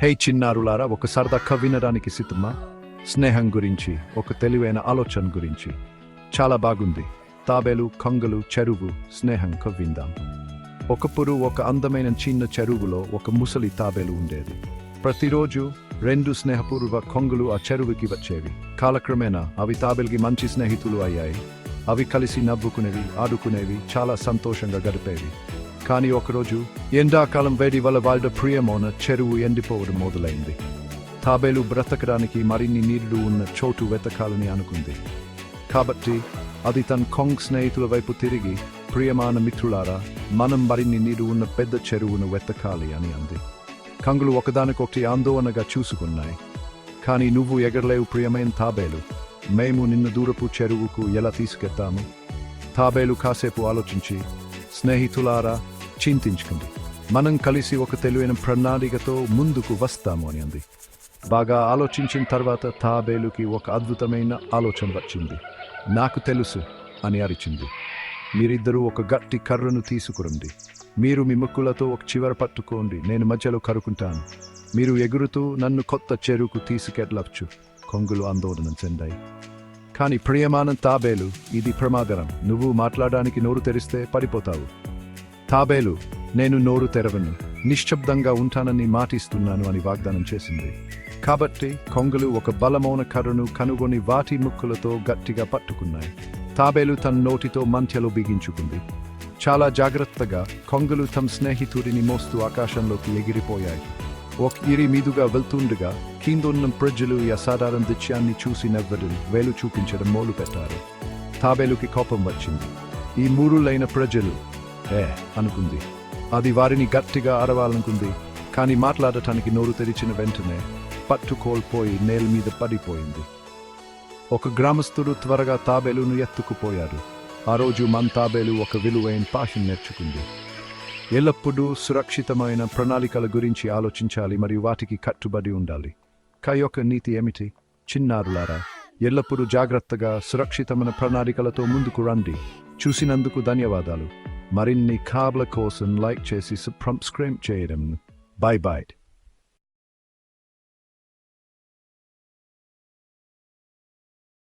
హే చిన్నారులారా, ఒక సరదా కథ వినడానికి సిద్ధమా? స్నేహం గురించి, ఒక తెలివైన ఆలోచన గురించి. చాలా బాగుంది. తాబేలు, కొంగలు, చెరువు, స్నేహం కథ విందాం. ఒకప్పుడు ఒక అందమైన చిన్న చెరువులో ఒక ముసలి తాబేలు ఉండేది. ప్రతిరోజు రెండు స్నేహపూర్వ కొంగలు ఆ చెరువుకి వచ్చేవి. కాలక్రమేణా అవి తాబేలుకి మంచి స్నేహితులు అయ్యాయి. అవి కలిసి నవ్వుకునేవి, ఆడుకునేవి, చాలా సంతోషంగా గడిపేవి. కానీ ఒకరోజు ఎండాకాలం వేడి వల్ల వాళ్ళ ప్రియమైన చెరువు ఎండిపోవడం మొదలైంది. తాబేలు బ్రతకడానికి మరిన్ని నీళ్లు ఉన్న చోటు వెతకాలని అనుకుంది. కాబట్టి అది తన కొంగ స్నేహితుల వైపు తిరిగి, ప్రియమైన మిత్రులారా, మనం మరిన్ని నీరు ఉన్న పెద్ద చెరువును వెతకాలి అని అంది. కొంగలు ఒకదానికొకటి ఆందోళనగా చూసుకున్నాయి. కానీ నువ్వు ఎగరలేవు ప్రియమైన తాబేలు, మేము నిన్ను దూరపు చెరువుకు ఎలా తీసుకెళ్తాము? తాబేలు కాసేపు ఆలోచించి, స్నేహితులారా, చింతించుకుంది. మనం కలిసి ఒక తెలివైన ప్రణాళికతో ముందుకు వస్తాము అని అంది. బాగా ఆలోచించిన తర్వాత తాబేలుకి ఒక అద్భుతమైన ఆలోచన వచ్చింది. నాకు తెలుసు అని అరిచింది. మీరిద్దరూ ఒక గట్టి కర్రను తీసుకురండి. మీరు మీ ముక్కులతో ఒక చివర పట్టుకోండి, నేను మధ్యలో కరుకుంటాను. మీరు ఎగురుతూ నన్ను కొత్త చెరువుకు తీసుకెళ్ళవచ్చు. కొంగలు ఆందోళన చెందాయి. కానీ ప్రియమైన తాబేలు, ఇది ప్రమాదకరం. నువ్వు మాట్లాడడానికి నోరు తెరిస్తే పడిపోతావు. తాబేలు, నేను నోరు తెరవను, నిశ్శబ్దంగా ఉంటానని మాటిస్తున్నాను అని వాగ్దానం చేసింది. కాబట్టి కొంగలు ఒక బలమైన కర్రను కనుగొని వాటి ముక్కులతో గట్టిగా పట్టుకున్నాయి. తాబేలు తన నోటితో మధ్యలో బిగించుకుంది. చాలా జాగ్రత్తగా కొంగలు తమ స్నేహితుడిని మోస్తూ ఆకాశంలోకి ఎగిరిపోయాయి. ఒక ఇరి మీదుగా వెళ్తుండగా కిందున్న ప్రజలు ఈ అసాధారణ దృశ్యాన్ని చూసి నవ్వడం, వేలు చూపించడం మొదలుపెట్టారు. తాబేలుకి కోపం వచ్చింది. ఈ మూరులైన ప్రజలు అనుకుంది. అది వారిని గట్టిగా అరవాలనుకుంది. కానీ మాట్లాడటానికి నోరు తెరిచిన వెంటనే పట్టు కోల్పోయి నేల మీద పడిపోయింది. ఒక గ్రామస్తుడు త్వరగా తాబేలును ఎత్తుకుపోయాడు. ఆ రోజు మన తాబేలు ఒక విలువైన పాఠం నేర్చుకుంది. ఎల్లప్పుడూ సురక్షితమైన ప్రణాళికల గురించి ఆలోచించాలి మరియు వాటికి కట్టుబడి ఉండాలి. యొక్క నీతి ఏమిటి? చిన్నారులారా, ఎల్లప్పుడూ జాగ్రత్తగా సురక్షితమైన ప్రణాళికలతో ముందుకు రండి. చూసినందుకు ధన్యవాదాలు. మరిన్ని కథల కోసం లైక్ చేసి సబ్స్క్రైబ్ చేయడం. By by.